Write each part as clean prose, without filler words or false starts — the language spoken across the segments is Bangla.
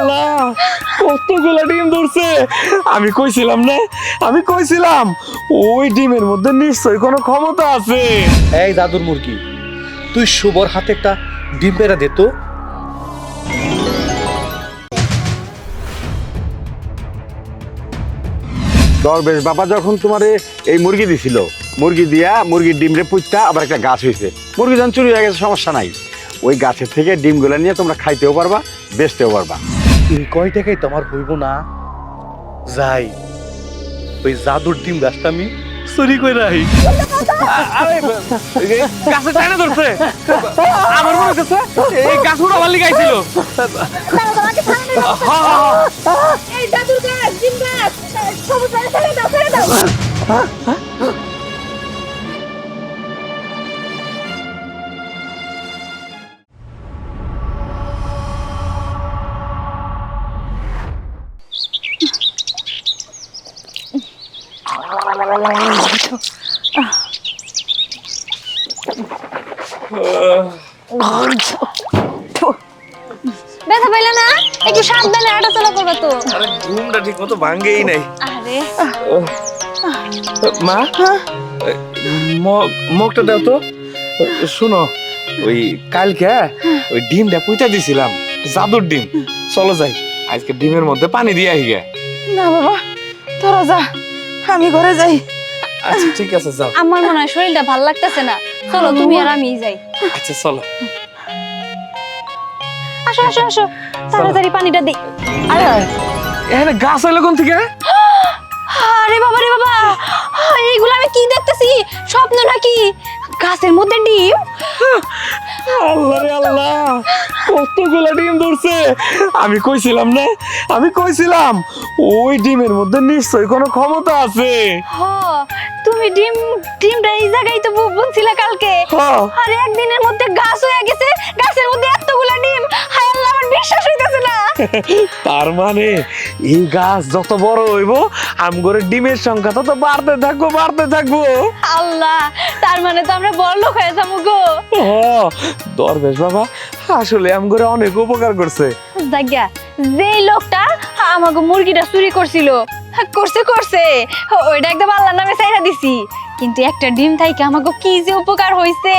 আল্লাহ, কতগুলা ডিম ধরছে। আমি কইছিলাম না, আমি কইছিলাম ওই ডিমের মধ্যে নিশ্চয়ই কোনো ক্ষমতা আছে। এই দাদুর মুরগি, তুই শুভর হাতে একটা ডিম পেড়া দে তো। দরবেশ বাবা যখন তোমারে এই মুরগি দিছিল, মুরগি দিয়া মুরগির ডিম রে পুঁতটা আবার একটা গাছ হয়েছে। মুরগি যখন চুরি হয়ে গেছে সমস্যা নাই, ওই গাছের থেকে ডিমগুলো নিয়ে তোমরা খাইতেও পারবা, বেচতেও পারবা। এই কয় টাকায় তো আমার হইব না। যাই, ওই জাদুর ডিম গাছটা আমি চুরি করে রাখি। আরে গাছে টানা ধরছে, আমার মনে হচ্ছে এই গাছ উড়া ভালো গাইছিল। এই জাদুর গাছ, ডিম গাছ, সবুজ গাছ, ছেড়ে দাও, ছেড়ে দাও। ব্যথা পাইলে না? একটু সাবধানে হাঁটাচলা করবা তো। আরে ঘুমটা ঠিক মতো ভাঙ্গেই নাই। আরে মা, মগটা দাও তো। শুনো, ওই কালকে ওই ডিমটা পুঁতা দিছিলাম, জাদুর ডিম। চলো যাই, আজকে ডিমের মধ্যে পানি দিয়ে আহি গে। না বাবা, তোরা যা, আমি ঘরে যাই। আচ্ছা ঠিক আছে, যাও। আমার মনে হয় শরীরটা ভালো লাগতেছে না, চলো তুমি আর আমি যাই। আচ্ছা চলো। আসো আসো আসো, তাড়াতাড়ি পানিটা দিই। আরে এখানে গাছ হইলো কোন থেকে? আরে বাবা রে বাবা, এইগুলো আমি কি দেখতেছি? স্বপ্ন নাকি? গাছের মধ্যে ডিম? আল্লাহ রে আল্লাহ, কতগুলা ডিম ধরছে। আমি কইছিলাম না, আমি কইছিলাম ওই ডিমের মধ্যে নিশ্চয়ই কোনো ক্ষমতা আছে। হ, তুমি ডিমটা এই জায়গায় তো বলছিলে কালকে। হ্যাঁ। আর একদিনের মধ্যে গাছ হয়ে গেছে, গাছের মধ্যে এতগুলা ডিম। হায় আল্লাহ, আমার বিশ্বাস হইতেছে না। তার মানে এই গাছ যত বড় হইব, আমগরে ডিমের সংখ্যা তত বাড়তে থাকবো, বাড়তে থাকবো। আল্লাহ, তার মানে তো আমরা বড়লোক হয়ে যাবো গো। দরবেশ বাবা আসলে আমগরে অনেক উপকার করছে। জায়গা, যেই লোকটা আমাকে মুরগিটা চুরি করছিল, করছে ওইটা একদম আল্লাহর নামে ছাইরা দিছি। কিন্তু একটা ডিম থাইকে আমাকে কি যে উপকার হইছে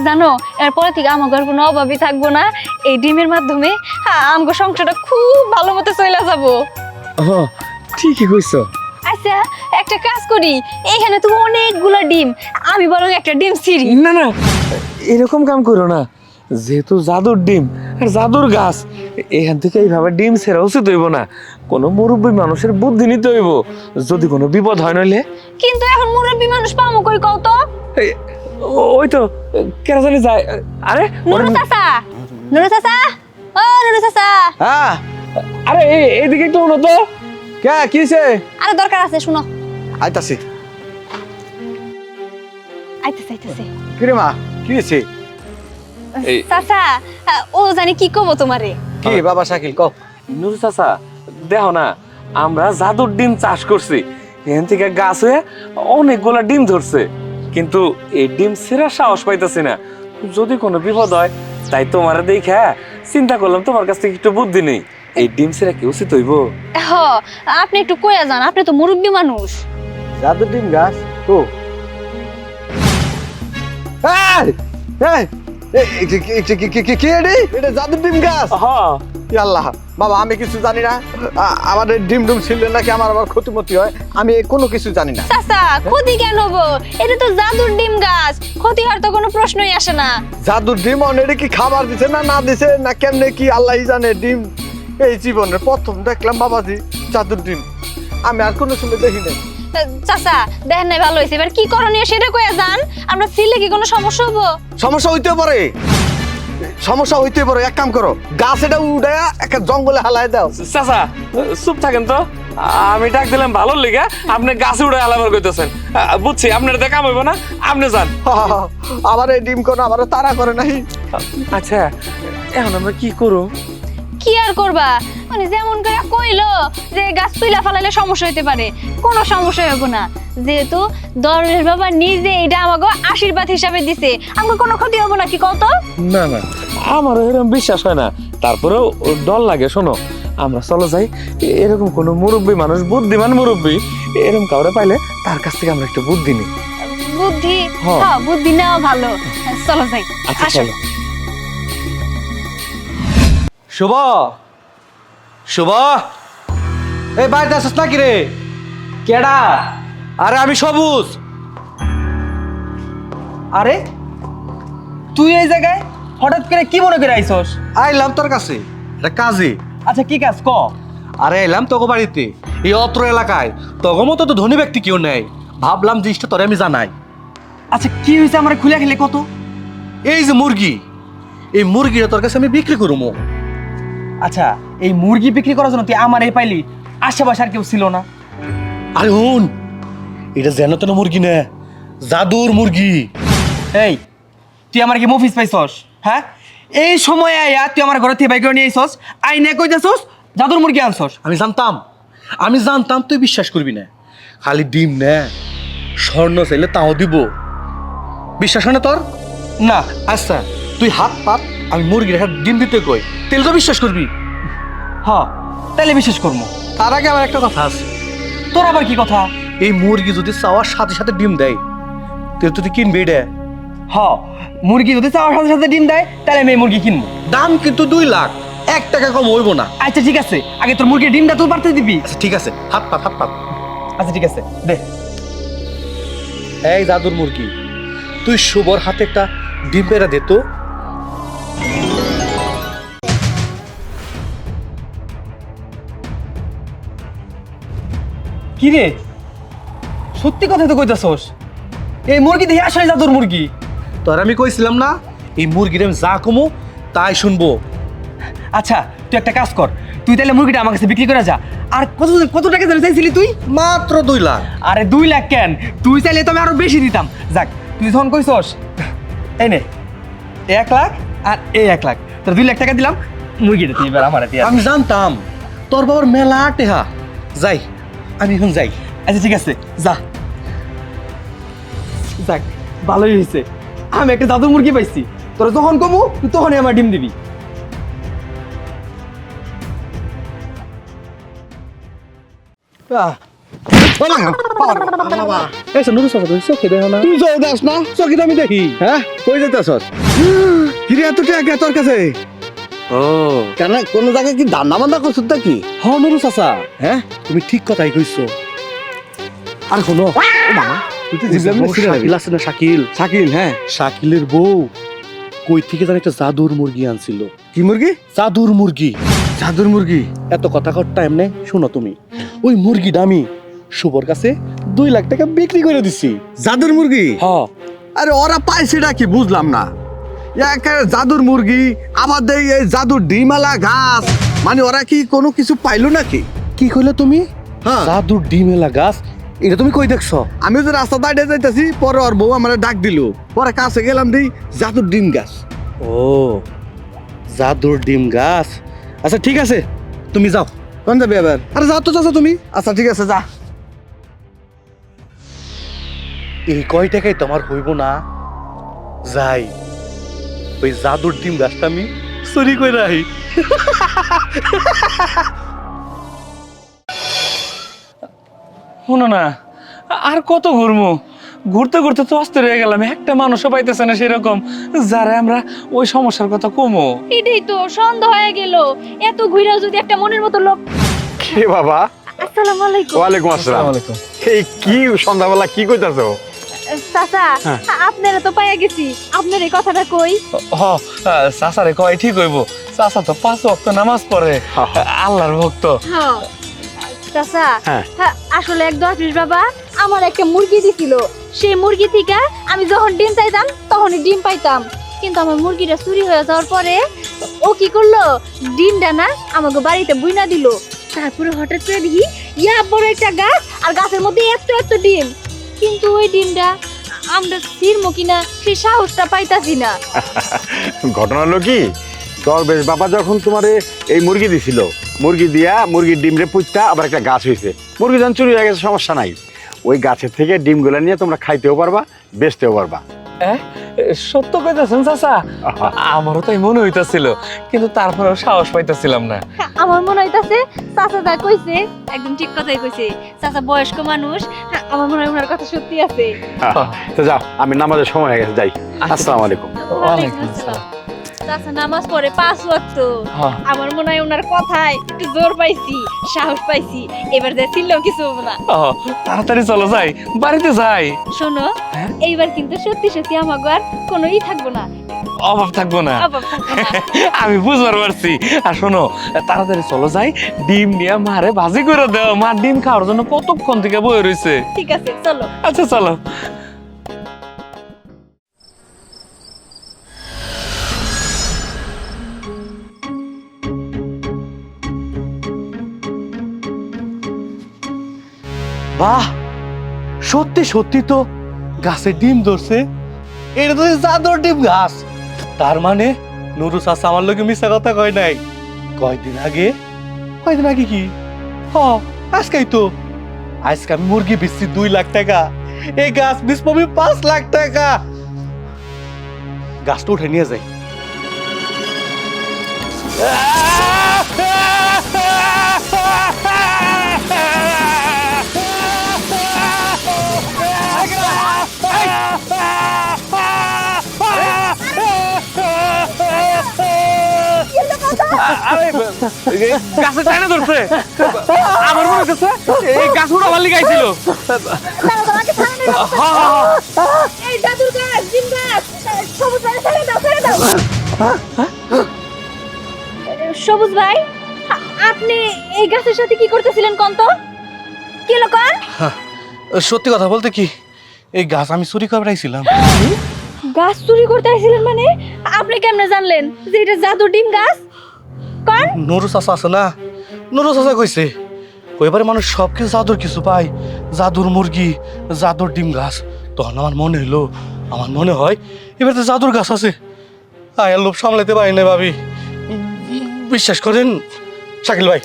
জানো? এরপরে থেকে আমাকে আর কোনো অভাবই থাকবো না। এই ডিমের মাধ্যমে আমাকে সংসারটা খুব ভালো মতো চলে যাবো। ঠিকই কইছো। আচ্ছা, একটা কাজ করি, এইখানে তো অনেকগুলো ডিম, আমি বরং একটা ডিম ছিঁড়ি। না না, এরকম কাম করো না। যেহেতু জাদুর ডিম আর জাদুর গাছ, এখান থেকে এইভাবে ডিম ছেড়া উচিত হইব না। কোনো মুরব্বী মানুষের বুদ্ধি নিতে হইব, যদি কোনো বিপদ হয় নইলে। কিন্তু এখন মুরব্বী মানুষ পামো কই কও তো? ওই তো কেন জানি যায়। আরে নুরু চাচা, নুরু চাচা, ও নুরু চাচা। হ্যাঁ, আরে এইদিকে একটু হলো তো। কে কিছে? আরে দরকার আছে, শুনো। আইতাছি। আইতেছে। কিরে মা, কি হইছে? চাচা, ও জানি কি কব তোমারে। কি বাবা শাকিল কও। নুরু চাচা, দেখো না, আমরা জাদুর ডিম চাষ করছি, এখান থেকে গাছ হয়ে অনেকগুলা ডিম ধরছে, কিন্তু এই ডিম ছেড়া সাহস পাইতেছি না। যদি কোনো বিপদ হয়, তাই তোমার দেখা চিন্তা করলাম তোমার কাছ থেকে একটু বুদ্ধি নেই। এই ডিম ছেড়া কি উচিত হইব? হ, আপনি একটু কইয়া যান, আপনি তো মুরব্বী মানুষ। জাদুর ডিম গাছ ও। এটা জাদুর ডিম গাছ? হ্যাঁ। আল্লাহ বাবা, আমি কিছু জানি না। আমাদের ডিম ডুম ছিললে নাকি আমার আবার ক্ষতিমতি হয়, আমি কোনো কিছু জানি না। চাচা, ক্ষতি কেন হবো? এটা তো জাদুর ডিম গাছ, ক্ষতি হওয়ার তো কোনো প্রশ্নই আসে না। জাদুর ডিম এটা কি খাবার দিছে না দিছে না কেমনে কি আল্লাহই জানে। ডিম এই জীবনের প্রথম দেখলাম বাবাজি, জাদুর ডিম। আমি আর কোনো সময় দেখি নাই। চাচা, দেখেন নাই ভালো হয়েছে, এবার কি করণীয় সেটা কইয়া যান। আমরা ছিলে কি কোনো সমস্যা হবো? সমস্যা হইতে পারে, সমস্যা হইতে পারে। এক কাম করো, গাছ এটা উড়াইয়া একটা জঙ্গলে হালায় দাও। চাচা চুপ থাকেন তো, আমি ডাক দিলাম ভালো লেগে, আপনি গাছে উড়ে আলাবার কইতেছেন। বুঝছি আপনার দেখা হইব না, আপনি যান। আবার এই ডিম কোন আবার তারা করে নাই। আচ্ছা, এখন আমরা কি করব? কি আর করবা, মানে যেমন করে কইলো যে গাছ তুইলা ফেলাইলে সমস্যা হইতে পারে, কোনো সমস্যা হইব না। যেহেতু দরবেশ বাবা নিজে এটা আমাকে আশীর্বাদ হিসাবে দিছে, আমার কোনো ক্ষতি হবো না, কি কত? না না, আমারও এরকম বিশ্বাস হয় না, তারপরেও ডর লাগে। শোনো, আমরা চলো যাই, এরকম কোনো মুরব্বী মানুষ, বুদ্ধিমান মুরব্বী এরকম কাউরে পাইলে তার কাছ থেকে আমরা একটু বুদ্ধি নিই। বুদ্ধি, হ্যাঁ। হ্যাঁ বুদ্ধি নেওয়া ভালো। চলো যাই। আচ্ছা আসো। চলো। শুভ, শুভ, এই বাড়িতে আসিস নাকি রে? কেডা? আরে আমি সবুজ। আরে তুই এই জায়গায় হঠাৎ করে কি মনে করে আইছস? আইলাম তোর কাছে এটা কাজে। আচ্ছা কি কাজ ক? আরে এলাম তোকে বাড়িতে, এই অত্র এলাকায় তোকে মতো তো ধনী ব্যক্তি কেউ নেই, ভাবলাম জিনিসটা তোরে আমি জানাই। আচ্ছা কি হয়েছে আমার খুলে খেলে কত? এই যে মুরগি, এই মুরগিটা তোর কাছে আমি বিক্রি করবো। আচ্ছা এই মুরগি বিক্রি করার জন্য তুই আমার এই পাইলি, আশেপাশে আর কেউ ছিল না? আরে হুন, এটা যেন তেন মুরগি না, জাদুর মুরগি। এই তুই আমার কি মফিস পাইছস? হ্যাঁ এই সময় আয়া তুই আমার ঘরে থেকে বাইক করে নিয়ে আইছস, আইনে কইতাছস জাদুর মুরগি আনছস। আমি জানতাম তুই বিশ্বাস করবি না। খালি ডিম না, স্বর্ণ চাইলে তাও দিব। বিশ্বাস হয় না তোর? না। আচ্ছা তুই হাত পাত, আমি মুরগির একটা ডিম দিতে কই, তেল তো বিশ্বাস করবি। হ তাইলে বিশ্বাস করবো। তার আগে আমার একটা কথা আছে। তোর আবার কি কথা? এই মুরগি যদি চাওয়ার সাথে সাথে ডিম দেয়, তাহলে তুই কিনবি এটা? হ মুরগি যদি চাওয়ার সাথে সাথে ডিম দেয় তাহলে আমি এই মুরগি কিনবো। দাম কিন্তু 2 লাখ, 1 টাকা কম হইব না। আচ্ছা ঠিক আছে, আগে তোর মুরগির ডিমটা তুই পারতে দিবি। আচ্ছা ঠিক আছে, হাত পাত হাত পাত। আচ্ছা ঠিক আছে দে। এই জাদুর মুরগি, তুই শুভর হাতে একটা ডিম পেড়া দে তো। কি রে, সত্যি কথা তো কইতাছস? এই মুরগি দেখি আসলে জাদুর মুরগি। তোর আমি কইছিলাম না, এই মুরগির আমি যা কমো তাই শুনবো। আচ্ছা তুই একটা কাজ কর, তুই তাহলে মুরগিটা আমার কাছে বিক্রি করে যা। আর কত কত টাকা জানি চাইছিলি তুই? মাত্র 2 লাখ। আরে 2 লাখ কেন, তুই চাইলে তো আমি আরো বেশি দিতাম। যাক তুই যখন কইছস, এই নে 1 লাখ আর এই 1 লাখ, তোর 2 লাখ টাকা দিলাম। মুরগিটা তুই এবার আমার দিয়ে। আমি জানতাম তোর বাবার মেলা টেহা। যাই, আমি এখন যাই। আচ্ছা ঠিক আছে যা। যাক ভালোই হয়েছে, আমি একটা জাদুর মুরগি পাইছি। তোরা যখন কমু তুই তখনই আমার ডিম দিবি। তুই যাও দাস না, চকিতে আমি দেখি। হ্যাঁ কই যেতেছস? কিরে এত টাকা তোর কাছে? ও কেন কোন জায়গায় কি দান্না বান্দা করছিস নাকি? হ্যাঁ নুরু চাচা, হ্যাঁ তুমি ঠিক কথাই কইছো। আর শোনো, ও মামা তুই তো শাকিল আছে না, শাকিল? শাকিল, হ্যাঁ। শাকিলের বউ কই থেকে জানি একটা জাদুর মুরগি আনছিল। কি মুরগি? জাদুর মুরগি। জাদুর মুরগি? এত কথা কর টাইম নেই, শোনো তুমি। ওই মুরগিটা আমি শুভর কাছে 2 লাখ টাকা বিক্রি করে দিছি। জাদুর মুরগি? হ্যাঁ। আরে ওরা পাইছেটা কি বুঝলাম না। একেবারে জাদুর মুরগি, আবার দেই এই জাদুর ডিমালা গাছ, মানে ওরা কি কোনো কিছু পাইলো নাকি? কি কইলে তুমি? হ্যাঁ। জাদুর ডিমেলা গাছ, এটা তুমি কই দেখছো? আমি যে রাস্তা দাঁড়িয়ে যাইতেছি, পরে ওর বউ আমার ডাক দিল, পরে কাছে গেলাম, দিই জাদুর ডিম গাছ। ও জাদুর ডিম গাছ। আচ্ছা ঠিক আছে, তুমি যাও। কোন যাবে এবার? আরে যাও তো চাচা তুমি। আচ্ছা ঠিক আছে, যা। এই কয় টাকায় তোমার হইব না? যাই, ওই জাদুর ডিম গাছটা আমি চুরি করে রাখি। শোনো না, আর কত ঘুরমু? ঘুরতে ঘুরতে তো অস্থির হয়ে গেলাম, একটা মানুষও পাইতেছে না সেরকম যারা আমরা ওই সমস্যার কথা কমো। এটাই তো সন্ধ্যা হয়ে গেল, এত ঘুরা যদি একটা মনের মতো লোক। কে বাবা? আসসালামু আলাইকুম। ওয়ালাইকুম আসসালাম। এই কি সন্ধ্যাবেলা কি কইতাছো? চাচা আপনারা তো পাইয়া গেছি, আপনার এই কথাটা কই? হ, চাচারে কয় ঠিক হইব। চাচা তো 5 ওয়াক্ত নামাজ পড়ে, আল্লাহর ভক্ত। চাচা হ্যাঁ। আসলে এক দরবেশ বাবা আমার একটা মুরগি দিছিল, সেই মুরগি থেকে আমি যখন ডিম চাইতাম তখনই ডিম পাইতাম। কিন্তু আমার মুরগিটা চুরি হয়ে যাওয়ার পরে ও কি করলো, ডিমটা না আমাকে বাড়িতে বুইনা দিল। তারপরে হঠাৎ করে দেখি ইয়া বড় একটা গাছ, আর গাছের মধ্যে এত এত ডিম। কিন্তু ওই ডিমটা আমরা ছিঁড়বো কিনা সেই সাহসটা পাইতাছি না। ঘটনা হলো কি, দরবেশ বাবা যখন তোমারে এই মুরগি দিছিল, মুরগি দিয়া মুরগির ডিম রে পুইতা আবার একটা গাছ হয়েছে। মুরগি যখন চুরি হয়ে গেছে সমস্যা নাই, ওই গাছের থেকে ডিমগুলা নিয়ে তোমরা খাইতেও পারবা, বেচতেও পারবা। সত্য কইতাছেন চাচা? আমারও তাই মনে হইতাছিল, কিন্তু তারপরেও সাহস পাইতাছিলাম না। আমার মনে হইতাছে চাচা যা কইছে একদম ঠিক কথাই কইছে। চাচা বয়স্ক মানুষ, আমার মনে হয় ওনার কথা সত্যি আছে। তো যাও, আমি নামাজের সময় হয়ে গেছে, যাই। আসসালামু আলাইকুম। ওয়ালাইকুম আসসালাম। চাচা নামাজ পড়ে 5 ওয়াক্ত। হ্যাঁ। আমার মনে হয় ওনার কথায় একটু জোর পাইছি, সাহস পাইছি। এবার যা ছিললেও কিছু হবে না। তাড়াতাড়ি চলো যাই, বাড়িতে যাই। শোনো, হ্যাঁ? এইবার কিন্তু সত্যি সত্যি আমাকে আর কোনো ই থাকবো না, অভাব থাকবো না। অভাব থাকবো না। আমি বুঝবার পারছি। আর শোনো, তাড়াতাড়ি চলো যাই, ডিম নিয়ে মারে ভাজি করে দাও। মা ডিম খাওয়ার জন্য কতক্ষণ থেকে বয়ে রয়েছে। ঠিক আছে, চলো। আচ্ছা চলো। বাহ, সত্যি সত্যি তো গাছে ডিম ধরছে। এটা তো জাদুর ডিম গাছ। তার মানে নুরু চাচা আমার লোকে মিশা কথা কয় নাই। কয়দিন আগে কি? আজকেই তো। আজকে আমি মুরগি বেচছি 2 লাখ টাকা, এই গাছ বেচবো আমি 5 লাখ টাকা। গাছটা উঠে নিয়ে যাই। আরে গাছে টাইনা ধরছে। আমার মনে হচ্ছে এই গাছ উড়া ভাল্লি গাইছিল। এই জাদুর গাছ, ডিম গাছ, সবুজ ভাই ছেড়ে দাও, ছেড়ে দাও। সবুজ ভাই, আপনি এই গাছের সাথে কি করতেছিলেন কোন তো? কি লোকান? সত্যি কথা বলতে কি, এই গাছ আমি চুরি করে আইছিলাম। গাছ চুরি করতে আইছিলেন মানে? আপনি কেমনে জানলেন যে এটা জাদুর ডিম গাছ? কোন? নুরু চাচা আছে না, নুরু চাচা কইছে কইবারে মানুষ সব কিছু জাদুর কিছু পায়, জাদুর মুরগি, জাদুর ডিম গাছ। তখন আমার মনে হইলো, আমার মনে হয় এবার তো জাদুর গাছ আছে। আয়ার লোভ সামলাইতে পারি না ভাবি। বিশ্বাস করেন শাকিল ভাই,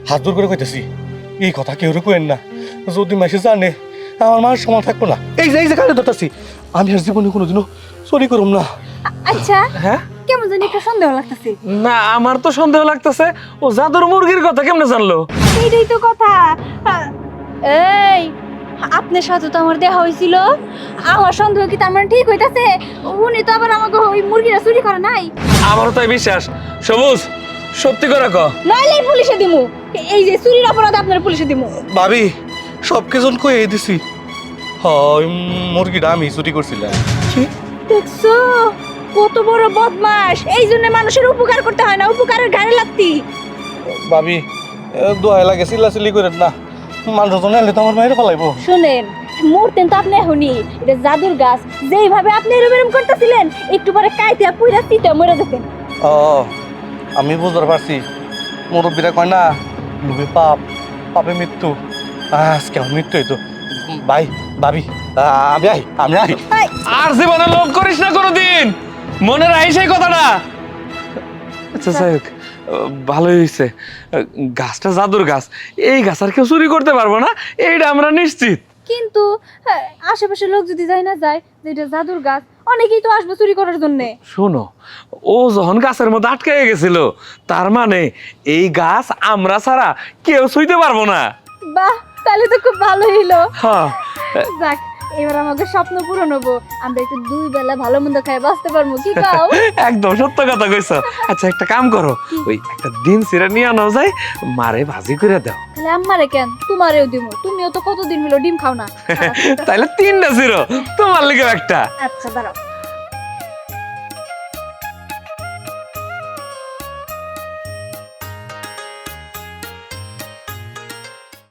হাত দূর করে কইতেছি, এই কথা কেউ কেন না। যদি মাসে জানে আমার মার সমান থাকবো না। এই যে কালে ধরতেছি, আমি আর জীবনে কোনোদিনও চুরি করুম না। আচ্ছা, হ্যাঁ, কেমন জানি একটা সন্দেহ লাগতেছে। না আমার তো সন্দেহ লাগতেছে, ও জাদুর মুরগির কথা কেমনে জানলো? এইটাই তো কথা। এই, আপনার সাথে তো আমার দেখা হয়েছিল। আমার সন্দেহ কি তার মানে ঠিক হইতাছে? উনি তো আবার আমাকে ওই মুরগিটা চুরি করে নাই। আমারও তাই বিশ্বাস। সবুজ, সত্যি করে ক। নইলে পুলিশে দিমু। এই যে চুরির অপরাধ আপনার পুলিশে দিমু। ভাবি সব কিছু কই দিছি, হয় মুরগিটা আমি চুরি করছিলাম। দেখছো কত বড় বদমাশ। এই জন্য মানুষের উপকার করতে হয় না, উপকারের ঘাড়ে লাগতি। ভাবি দোয়া লাগে, চিল্লাচিল্লি করেন না, মানুষজন এলে তো আমার মায়ের ফেলাইবো। শুনেন, মরতেন তো আপনি এখনই। এটা জাদুর গাছ, যেইভাবে আপনি এরকম করতেছিলেন, একটু পরে কাইতে পুইরা চিতে মরে যেতেন। ও, আমি বুঝতে পারছি। মুরব্বীরা কয় না, লোভে পাপ, পাপে মৃত্যু। আজকে আমার মৃত্যু হইতো। ভাই ভাবি, আমি আই। আর জীবনে লোভ করিস না কোনোদিন, মনে রাখিস সেই কথাটা। আচ্ছা যাই হোক, ভালোই হয়েছে। গাছটা জাদুর গাছ, এই গাছ আর কেউ চুরি করতে পারবো না, এইটা আমরা নিশ্চিত। কিন্তু আশেপাশের লোক যদি যায় না যায় যে এটা জাদুর গাছ, অনেকেই তো আসবে চুরি করার জন্য। শোনো, ও যখন গাছের মধ্যে আটকে গেছিল, তার মানে এই গাছ আমরা ছাড়া কেউ ছুঁইতে পারবো না। বাহ, তাহলে তো খুব ভালো হইলো। হ্যাঁ, যাক, এবার আমাকে স্বপ্ন পূরণ হবো। আমরা একটু 2 বেলা ভালো মন্দ খাই বাঁচতে পারবো। কি কাও? একদম সত্য কথা কইছো। আচ্ছা একটা কাম করো, ওই একটা ডিম ছিঁড়ে নিয়ে আনো যায়, মারে ভাজি করে দাও। তাহলে আমারে কেন, তোমারেও দিমু। তুমিও তো কতদিন হলো ডিম খাও না। তাইলে 3টা ছিল, তোমার লিগে একটা। আচ্ছা দাঁড়াও।